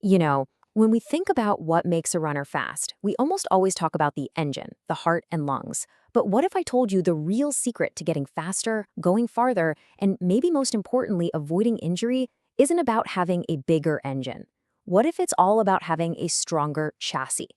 You know, when we think about what makes a runner fast, we almost always talk about the engine, the heart and lungs. But what if I told you the real secret to getting faster, going farther, and maybe most importantly, avoiding injury isn't about having a bigger engine? What if it's all about having a stronger chassis?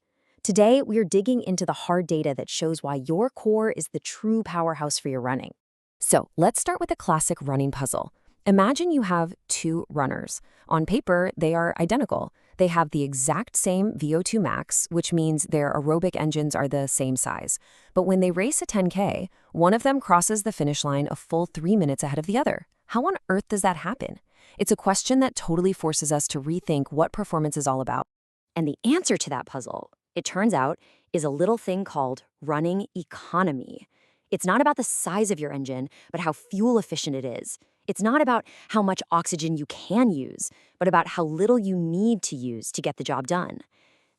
Today, we're digging into the hard data that shows why your core is the true powerhouse for your running. So let's start with a classic running puzzle. Imagine you have two runners. On paper, they are identical. They have the exact same VO2 max, which means their aerobic engines are the same size. But when they race a 10K, one of them crosses the finish line a full 3 minutes ahead of the other. How on earth does that happen? It's a question that totally forces us to rethink what performance is all about. And the answer to that puzzle, it turns out, is a little thing called running economy. It's not about the size of your engine, but how fuel efficient it is. It's not about how much oxygen you can use, but about how little you need to use to get the job done.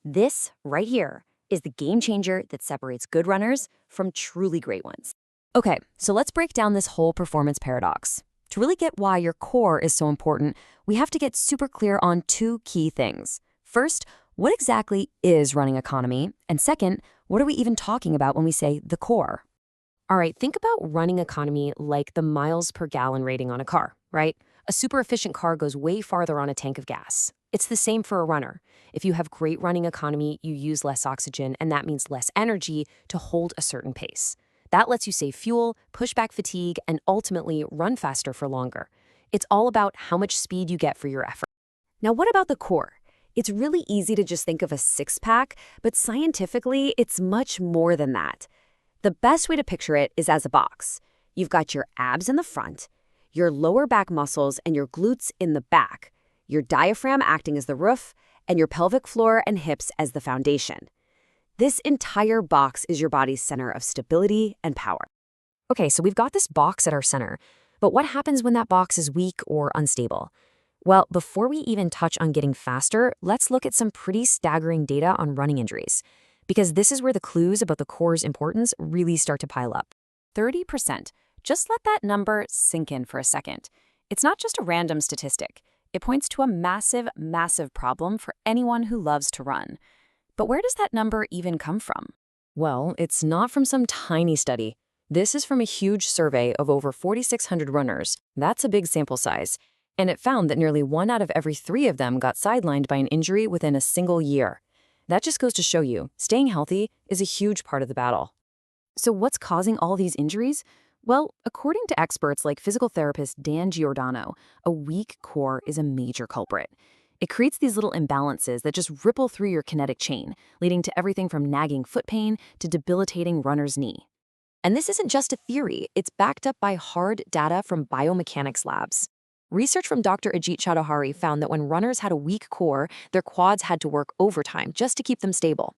This, right here, is the game changer that separates good runners from truly great ones. Okay, so let's break down this whole performance paradox. To really get why your core is so important, we have to get super clear on two key things. First, what exactly is running economy? And second, what are we even talking about when we say the core? All right, think about running economy like the miles per gallon rating on a car, right? A super efficient car goes way farther on a tank of gas. It's the same for a runner. If you have great running economy, you use less oxygen, and that means less energy to hold a certain pace. That lets you save fuel, push back fatigue, and ultimately run faster for longer. It's all about how much speed you get for your effort. Now, what about the core? It's really easy to just think of a six-pack, but scientifically, it's much more than that. The best way to picture it is as a box. You've got your abs in the front, your lower back muscles and your glutes in the back, your diaphragm acting as the roof, and your pelvic floor and hips as the foundation. This entire box is your body's center of stability and power. Okay, so we've got this box at our center, but what happens when that box is weak or unstable? Well, before we even touch on getting faster, let's look at some pretty staggering data on running injuries, because this is where the clues about the core's importance really start to pile up. 30%. Just let that number sink in for a second. It's not just a random statistic. It points to a massive, massive problem for anyone who loves to run. But where does that number even come from? Well, it's not from some tiny study. This is from a huge survey of over 4,600 runners. That's a big sample size. And it found that nearly 1 out of every 3 of them got sidelined by an injury within a single year. That just goes to show you, staying healthy is a huge part of the battle. So what's causing all these injuries? Well, according to experts like physical therapist Dan Giordano, a weak core is a major culprit. It creates these little imbalances that just ripple through your kinetic chain, leading to everything from nagging foot pain to debilitating runner's knee. And this isn't just a theory, it's backed up by hard data from biomechanics labs. Research from Dr. Ajit Chaudhary found that when runners had a weak core, their quads had to work overtime just to keep them stable.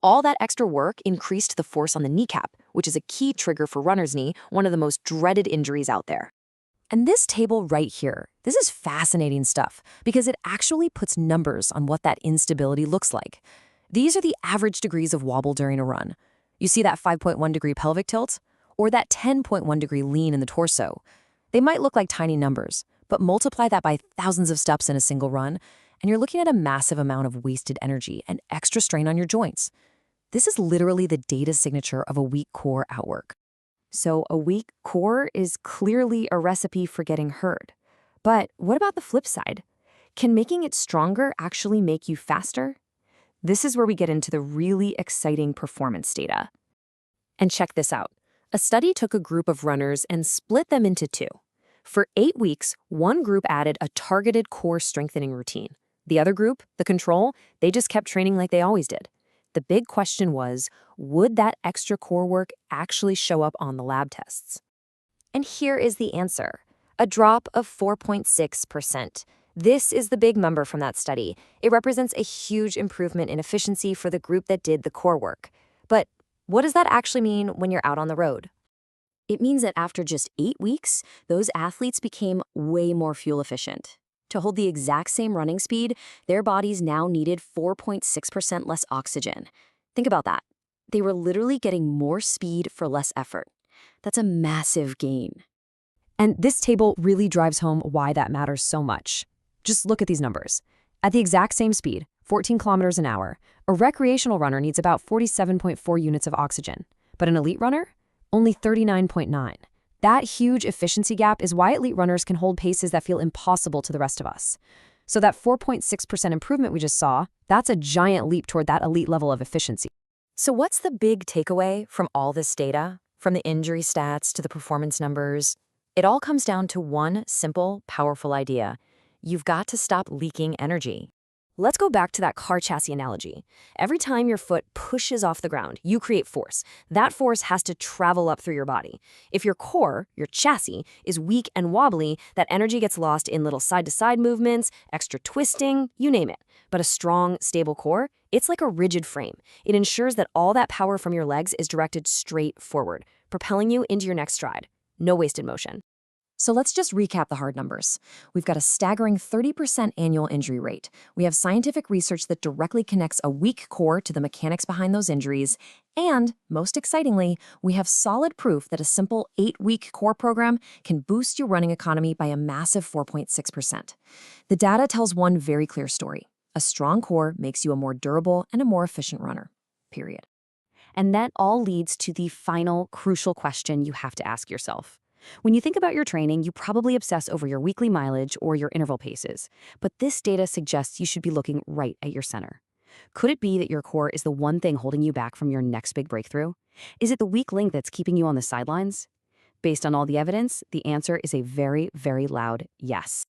All that extra work increased the force on the kneecap, which is a key trigger for runner's knee, one of the most dreaded injuries out there. And this table right here, this is fascinating stuff because it actually puts numbers on what that instability looks like. These are the average degrees of wobble during a run. You see that 5.1 degree pelvic tilt? Or that 10.1 degree lean in the torso? They might look like tiny numbers, but multiply that by thousands of steps in a single run, and you're looking at a massive amount of wasted energy and extra strain on your joints. This is literally the data signature of a weak core outwork. So a weak core is clearly a recipe for getting hurt. But what about the flip side? Can making it stronger actually make you faster? This is where we get into the really exciting performance data. And check this out. A study took a group of runners and split them into two. For 8 weeks, one group added a targeted core strengthening routine. The other group, the control, they just kept training like they always did. The big question was, would that extra core work actually show up on the lab tests? And here is the answer, a drop of 4.6%. This is the big number from that study. It represents a huge improvement in efficiency for the group that did the core work. But what does that actually mean when you're out on the road? It means that after just 8 weeks, those athletes became way more fuel efficient. To hold the exact same running speed, their bodies now needed 4.6% less oxygen. Think about that. They were literally getting more speed for less effort. That's a massive gain. And this table really drives home why that matters so much. Just look at these numbers. At the exact same speed, 14 kilometers an hour, a recreational runner needs about 47.4 units of oxygen, but an elite runner? Only 39.9. That huge efficiency gap is why elite runners can hold paces that feel impossible to the rest of us. So that 4.6% improvement we just saw, that's a giant leap toward that elite level of efficiency. So what's the big takeaway from all this data? From the injury stats to the performance numbers? It all comes down to one simple, powerful idea. You've got to stop leaking energy. Let's go back to that car chassis analogy. Every time your foot pushes off the ground, you create force. That force has to travel up through your body. If your core, your chassis, is weak and wobbly, that energy gets lost in little side-to-side movements, extra twisting, you name it. But a strong, stable core, it's like a rigid frame. It ensures that all that power from your legs is directed straight forward, propelling you into your next stride. No wasted motion. So let's just recap the hard numbers. We've got a staggering 30% annual injury rate. We have scientific research that directly connects a weak core to the mechanics behind those injuries. And, most excitingly, we have solid proof that a simple 8-week core program can boost your running economy by a massive 4.6%. The data tells one very clear story. A strong core makes you a more durable and a more efficient runner. Period. And that all leads to the final crucial question you have to ask yourself. When you think about your training, you probably obsess over your weekly mileage or your interval paces, but this data suggests you should be looking right at your center. Could it be that your core is the one thing holding you back from your next big breakthrough? Is it the weak link that's keeping you on the sidelines? Based on all the evidence, the answer is a very, very loud yes.